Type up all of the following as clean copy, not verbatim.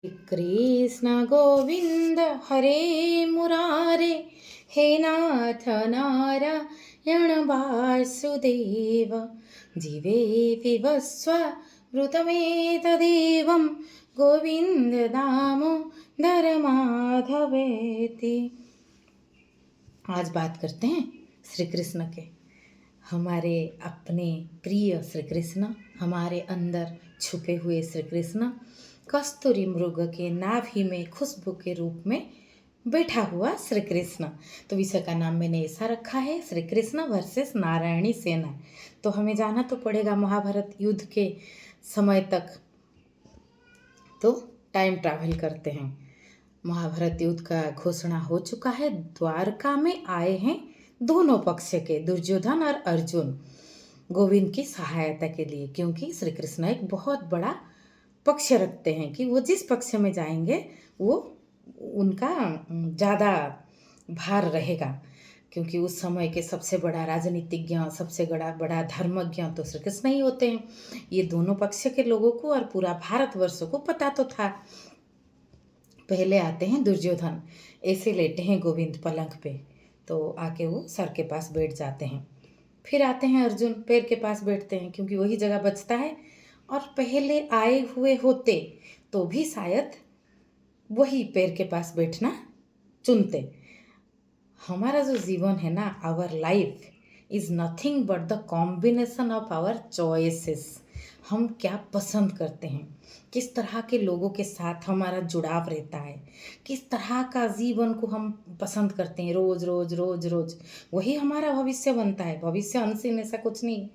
कृष्ण गोविंद हरे मुरारे, हे नाथ नारायण वासुदेव, जीवे विवस्व मृतमेतदेवं गोविंद दामोदर माधवेति। आज बात करते हैं श्री कृष्ण के। हमारे अपने प्रिय श्री कृष्ण, हमारे अंदर छुपे हुए श्री कृष्ण, कस्तूरी मृग के नाभि में खुशबू के रूप में बैठा हुआ श्री कृष्ण। तो विषय का नाम मैंने ऐसा रखा है, श्री कृष्ण वर्सेस नारायणी सेना। तो हमें जाना तो पड़ेगा महाभारत युद्ध के समय तक। तो टाइम ट्रैवल करते हैं। महाभारत युद्ध का घोषणा हो चुका है। द्वारका में आए हैं दोनों पक्ष के, दुर्योधन और अर्जुन, गोविंद की सहायता के लिए, क्योंकि श्री कृष्ण एक बहुत बड़ा पक्ष रखते हैं कि वो जिस पक्ष में जाएंगे वो उनका ज़्यादा भार रहेगा, क्योंकि उस समय के सबसे बड़ा राजनीतिज्ञ, सबसे बड़ा धर्मज्ञ तो श्री कृष्ण ही होते हैं। ये दोनों पक्ष के लोगों को और पूरा भारतवर्ष को पता तो था। पहले आते हैं दुर्योधन, ऐसे लेटे हैं गोविंद पलंग पे, तो आके वो सर के पास बैठ जाते हैं। फिर आते हैं अर्जुन, पैर के पास बैठते हैं, क्योंकि वही जगह बचता है। और पहले आए हुए होते तो भी शायद वही पैर के पास बैठना चुनते। हमारा जो जीवन है ना, our life is nothing but the combination of our choices. हम क्या पसंद करते हैं, किस तरह के लोगों के साथ हमारा जुड़ाव रहता है, किस तरह का जीवन को हम पसंद करते हैं, रोज रोज रोज रोज वही हमारा भविष्य बनता है। भविष्य अनसीन ऐसा कुछ नहीं,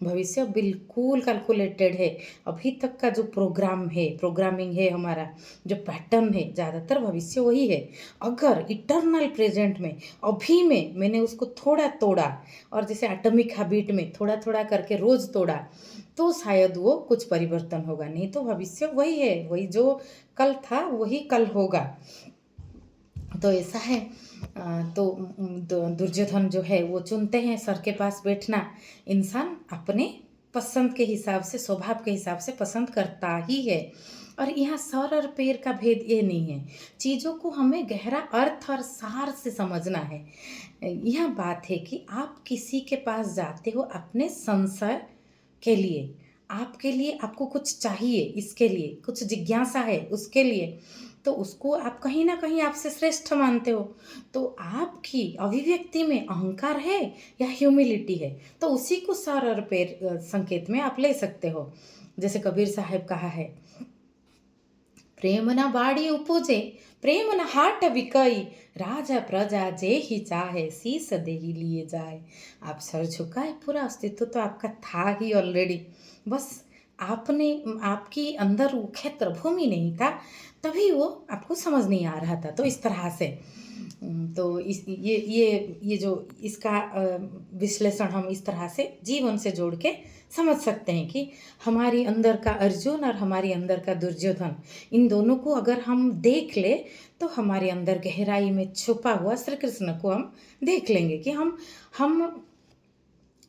भविष्य बिल्कुल कैलकुलेटेड है। अभी तक का जो प्रोग्राम है, प्रोग्रामिंग है, हमारा जो पैटर्न है, ज़्यादातर भविष्य वही है। अगर इटर्नल प्रेजेंट में अभी में मैंने उसको थोड़ा तोड़ा, और जैसे एटॉमिक हैबिट में थोड़ा थोड़ा करके रोज़ तोड़ा, तो शायद वो कुछ परिवर्तन होगा। नहीं तो भविष्य वही है, वही जो कल था वही कल होगा। तो ऐसा है। तो दुर्योधन जो है वो चुनते हैं सर के पास बैठना। इंसान अपने पसंद के हिसाब से, स्वभाव के हिसाब से पसंद करता ही है। और यहाँ सर और पैर का भेद ये नहीं है, चीज़ों को हमें गहरा अर्थ और सार से समझना है। यह बात है कि आप किसी के पास जाते हो अपने संशय के लिए, आपके लिए आपको कुछ चाहिए, इसके लिए कुछ जिज्ञासा है उसके लिए, तो उसको आप कहीं ना कहीं आपसे श्रेष्ठ मानते हो। तो आपकी अभिव्यक्ति में अहंकार है या ह्यूमिलिटी है, तो उसी को सर और पैर संकेत में आप ले सकते हो। जैसे कबीर साहब कहा है, प्रेम न बाड़ी उपजे, प्रेम न हाट बिकई, राजा प्रजा जे ही चाहे, शीस दे ही लिए जाए। आप सर झुकाए, पूरा अस्तित्व तो आपका था ही ऑलरेडी, बस आपने, आपकी अंदर वो क्षेत्र भूमि नहीं था, तभी वो आपको समझ नहीं आ रहा था। तो इस तरह से तो इस ये जो इसका विश्लेषण हम इस तरह से जीवन से जोड़ के समझ सकते हैं कि हमारी अंदर का अर्जुन और हमारी अंदर का दुर्योधन, इन दोनों को अगर हम देख ले तो हमारे अंदर गहराई में छुपा हुआ श्री कृष्ण को हम देख लेंगे कि हम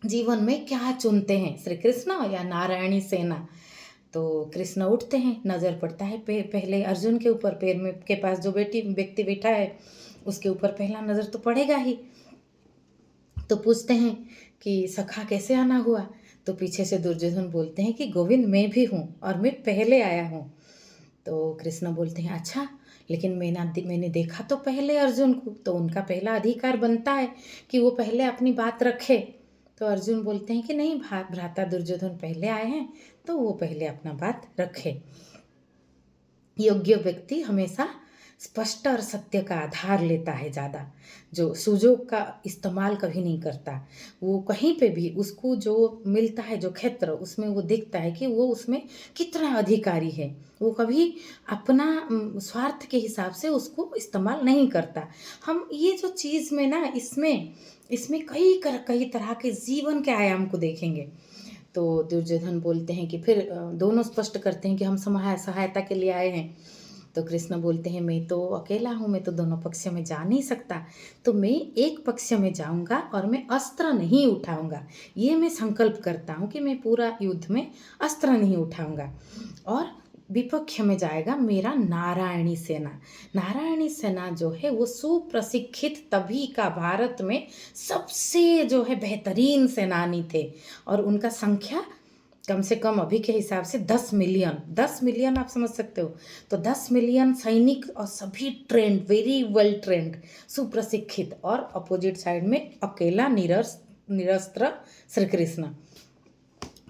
जीवन में क्या चुनते हैं, श्री कृष्ण या नारायणी सेना। तो कृष्ण उठते हैं, नज़र पड़ता है पहले अर्जुन के ऊपर, पैर में के पास जो व्यक्ति बैठा है उसके ऊपर पहला नज़र तो पड़ेगा ही। तो पूछते हैं कि सखा कैसे आना हुआ, तो पीछे से दुर्योधन बोलते हैं कि गोविंद मैं भी हूँ और मैं पहले आया हूँ। तो कृष्ण बोलते हैं अच्छा, लेकिन मैंने देखा तो पहले अर्जुन को, तो उनका पहला अधिकार बनता है कि वो पहले अपनी बात रखे। तो अर्जुन बोलते हैं कि नहीं, भ्राता दुर्योधन पहले आए हैं तो वो पहले अपना बात रखे। योग्य व्यक्ति हमेशा स्पष्ट और सत्य का आधार लेता है ज़्यादा, जो सुजोग का इस्तेमाल कभी नहीं करता। वो कहीं पे भी उसको जो मिलता है, जो क्षेत्र, उसमें वो देखता है कि वो उसमें कितना अधिकारी है। वो कभी अपना स्वार्थ के हिसाब से उसको इस्तेमाल नहीं करता। हम ये जो चीज़ में ना, इसमें कई तरह के जीवन के आयाम को देखेंगे। तो दुर्योधन बोलते हैं कि फिर दोनों स्पष्ट करते हैं कि हम सहायता के लिए आए हैं। तो कृष्ण बोलते हैं मैं तो अकेला हूँ, मैं तो दोनों पक्ष में जा नहीं सकता, तो मैं एक पक्ष में जाऊँगा और मैं अस्त्र नहीं उठाऊँगा। ये मैं संकल्प करता हूँ कि मैं पूरा युद्ध में अस्त्र नहीं उठाऊँगा। और विपक्ष में जाएगा मेरा नारायणी सेना। नारायणी सेना जो है वो सुप्रशिक्षित तभी का भारत में सबसे जो है बेहतरीन सेनानी थे, और उनका संख्या कम से कम अभी के हिसाब से 10 मिलियन, 10 मिलियन आप समझ सकते हो। तो 10 मिलियन सैनिक और सभी ट्रेंड, वेरी वेल ट्रेंड, सुप्रशिक्षित, और अपोजिट साइड में अकेला निरस्त्र श्री कृष्ण।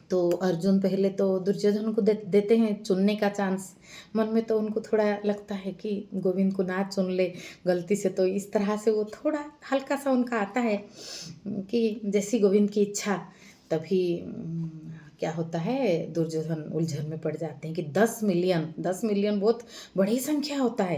तो अर्जुन पहले तो दुर्योधन को देते हैं चुनने का चांस। मन में तो उनको थोड़ा लगता है कि गोविंद को ना चुन ले गलती से, तो इस तरह से वो थोड़ा हल्का सा उनका आता है कि जैसी गोविंद की इच्छा। तभी क्या होता है, दुर्योधन उलझन में पड़ जाते हैं कि 10 मिलियन बहुत बड़ी संख्या होता है।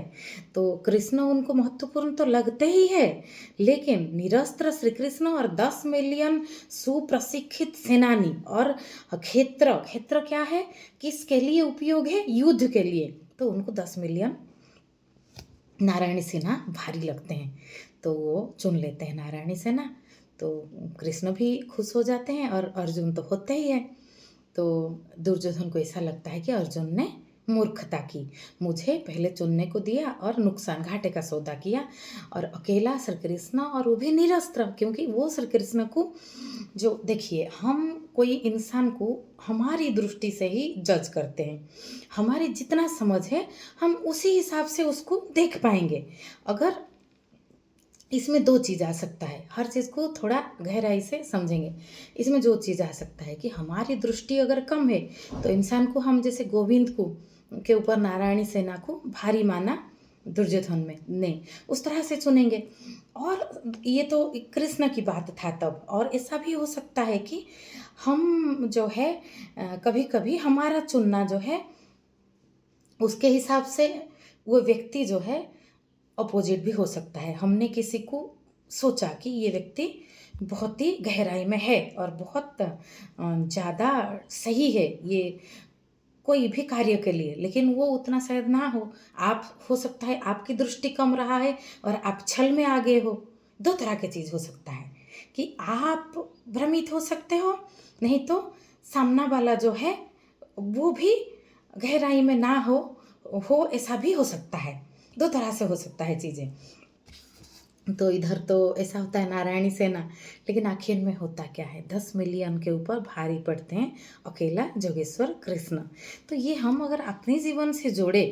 तो कृष्ण उनको महत्वपूर्ण तो लगते ही है, लेकिन निरस्त्र श्री कृष्ण और 10 मिलियन सुप्रशिक्षित सेनानी, और क्षेत्र क्या है, किसके लिए उपयोग है, युद्ध के लिए, तो उनको 10 मिलियन नारायणी सेना भारी लगते हैं। तो वो चुन लेते हैं नारायणी सेना। तो कृष्ण भी खुश हो जाते हैं और अर्जुन तो होते ही है। तो दुर्योधन को ऐसा लगता है कि अर्जुन ने मूर्खता की, मुझे पहले चुनने को दिया और नुकसान घाटे का सौदा किया, और अकेला श्री कृष्ण, और वो भी निरस्त्र, क्योंकि वो श्री कृष्ण को जो देखिए, हम कोई इंसान को हमारी दृष्टि से ही जज करते हैं, हमारी जितना समझ है हम उसी हिसाब से उसको देख पाएंगे। अगर इसमें दो चीज़ आ सकता है, हर चीज़ को थोड़ा गहराई से समझेंगे। इसमें जो चीज़ आ सकता है कि हमारी दृष्टि अगर कम है तो इंसान को हम जैसे गोविंद को के ऊपर नारायणी सेना को भारी माना दुर्योधन में ने, उस तरह से चुनेंगे। और ये तो कृष्ण की बात था तब, और ऐसा भी हो सकता है कि हम जो है कभी कभी हमारा चुनना जो है उसके हिसाब से वो व्यक्ति जो है अपोजिट भी हो सकता है। हमने किसी को सोचा कि ये व्यक्ति बहुत ही गहराई में है और बहुत ज़्यादा सही है ये कोई भी कार्य के लिए, लेकिन वो उतना शायद ना हो। आप हो सकता है आपकी दृष्टि कम रहा है और आप छल में आगे हो। दो तरह की चीज़ हो सकता है कि आप भ्रमित हो सकते हो, नहीं तो सामना वाला जो है वो भी गहराई में ना हो ऐसा भी हो सकता है। दो तरह से हो सकता है चीज़ें। तो इधर तो ऐसा होता है नारायणी सेना, लेकिन आखिर में होता क्या है, 10 मिलियन के ऊपर भारी पड़ते हैं अकेला जोगेश्वर कृष्ण। तो ये हम अगर अपने जीवन से जोड़े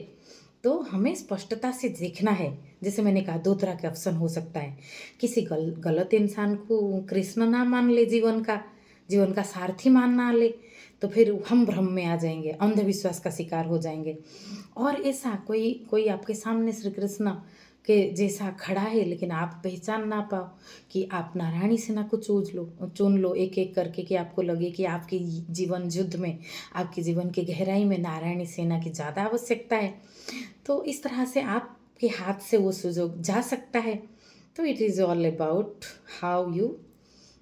तो हमें स्पष्टता से देखना है। जैसे मैंने कहा, दो तरह के ऑप्शन हो सकता है। किसी गलत इंसान को कृष्ण ना मान ले, जीवन का सारथी मान ना ले, तो फिर हम भ्रम में आ जाएंगे, अंधविश्वास का शिकार हो जाएंगे। और ऐसा कोई आपके सामने श्री कृष्ण के जैसा खड़ा है, लेकिन आप पहचान ना पाओ कि आप नारायणी सेना को चुन लो एक एक करके, कि आपको लगे कि आपके जीवन युद्ध में, आपके जीवन की गहराई में नारायणी सेना की ज़्यादा आवश्यकता है। तो इस तरह से आपके हाथ से वो सुयोग जा सकता है। तो it is all about how you,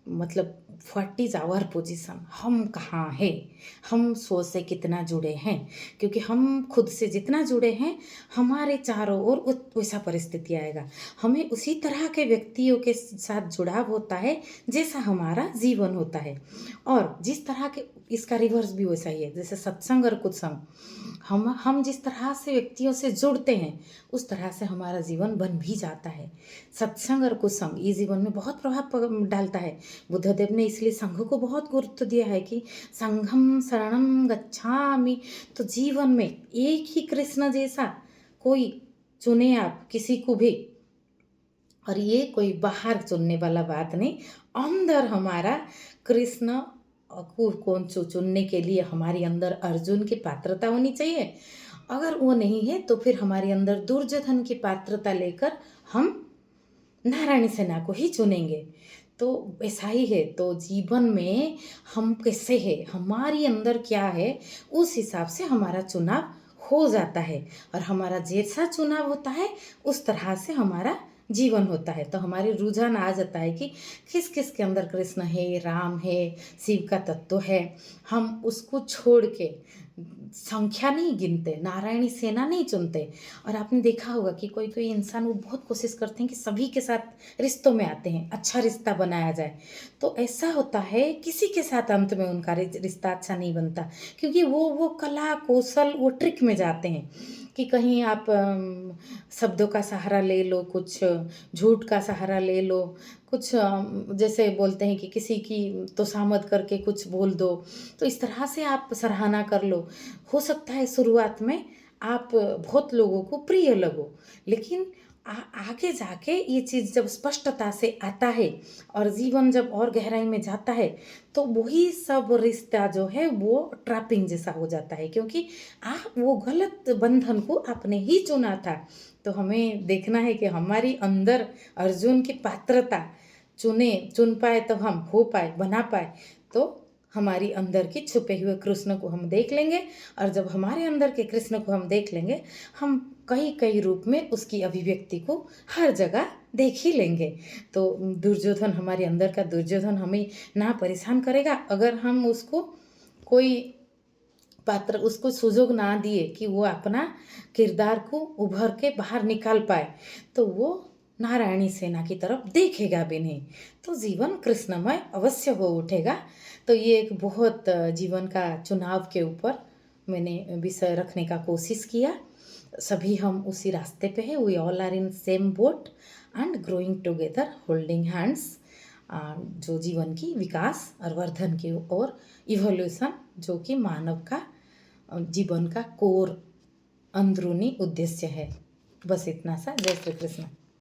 मतलब व्हाट इज़ आवर पोजीशन, हम कहाँ हैं, हम सोच से कितना जुड़े हैं। क्योंकि हम खुद से जितना जुड़े हैं, हमारे चारों ओर वैसा परिस्थिति आएगा। हमें उसी तरह के व्यक्तियों के साथ जुड़ाव होता है जैसा हमारा जीवन होता है। और जिस तरह के, इसका रिवर्स भी वैसा ही है, जैसे सत्संग और कुत्संग, हम जिस तरह से व्यक्तियों से जुड़ते हैं उस तरह से हमारा जीवन बन भी जाता है। सत्संग और कुत्संग ये जीवन में बहुत प्रभाव डालता है। बुद्धदेव ने इसलिए संघ को बहुत गुरुत्व दिया है कि संघम शरणम गच्छामि। तो जीवन में एक ही कृष्ण जैसा कोई चुने आप किसी को भी, और ये कोई बाहर चुनने वाला बात नहीं, अंदर हमारा कृष्ण को कौन चुनने के लिए हमारे अंदर अर्जुन की पात्रता होनी चाहिए। अगर वो नहीं है तो फिर हमारे अंदर दुर्योधन की पात्रता लेकर हम नारायणी सेना को ही चुनेंगे। तो ऐसा ही है। तो जीवन में हम कैसे हैं, हमारी अंदर क्या है, उस हिसाब से हमारा चुनाव हो जाता है, और हमारा जैसा चुनाव होता है उस तरह से हमारा जीवन होता है। तो हमारे रुझान आ जाता है कि किस किस के अंदर कृष्ण है, राम है, शिव का तत्व है। हम उसको छोड़ के संख्या नहीं गिनते, नारायणी सेना नहीं चुनते। और आपने देखा होगा कि कोई कोई इंसान वो बहुत कोशिश करते हैं कि सभी के साथ रिश्तों में आते हैं, अच्छा रिश्ता बनाया जाए। तो ऐसा होता है किसी के साथ अंत में उनका रिश्ता अच्छा नहीं बनता, क्योंकि वो कला कौशल वो ट्रिक में जाते हैं कि कहीं आप शब्दों का सहारा ले लो, कुछ झूठ का सहारा ले लो, कुछ जैसे बोलते हैं कि किसी की तोसामद करके कुछ बोल दो, तो इस तरह से आप सराहना कर लो। हो सकता है शुरुआत में आप बहुत लोगों को प्रिय लगो, लेकिन आगे जाके ये चीज़ जब स्पष्टता से आता है और जीवन जब और गहराई में जाता है, तो वही सब रिश्ता जो है वो ट्रैपिंग जैसा हो जाता है, क्योंकि आप वो गलत बंधन को आपने ही चुना था। तो हमें देखना है कि हमारी अंदर अर्जुन की पात्रता चुन पाए तो हम हो पाए, बना पाए, तो हमारी अंदर के छुपे हुए कृष्ण को हम देख लेंगे। और जब हमारे अंदर के कृष्ण को हम देख लेंगे, हम कई कई रूप में उसकी अभिव्यक्ति को हर जगह देख ही लेंगे। तो दुर्योधन, हमारे अंदर का दुर्योधन हमें ना परेशान करेगा अगर हम उसको कोई पात्र, उसको सुजोग ना दिए कि वो अपना किरदार को उभर के बाहर निकाल पाए, तो वो नारायणी सेना की तरफ देखेगा भी नहीं, तो जीवन कृष्णमय अवश्य हो उठेगा। तो ये एक बहुत जीवन का चुनाव के ऊपर मैंने विषय रखने का कोशिश किया। सभी हम उसी रास्ते पे हैं, we all are in same boat and growing together holding hands, जो जीवन की विकास और वर्धन की ओर, इवोल्यूशन, जो कि मानव का जीवन का कोर अंदरूनी उद्देश्य है। बस इतना सा। जय श्री कृष्ण।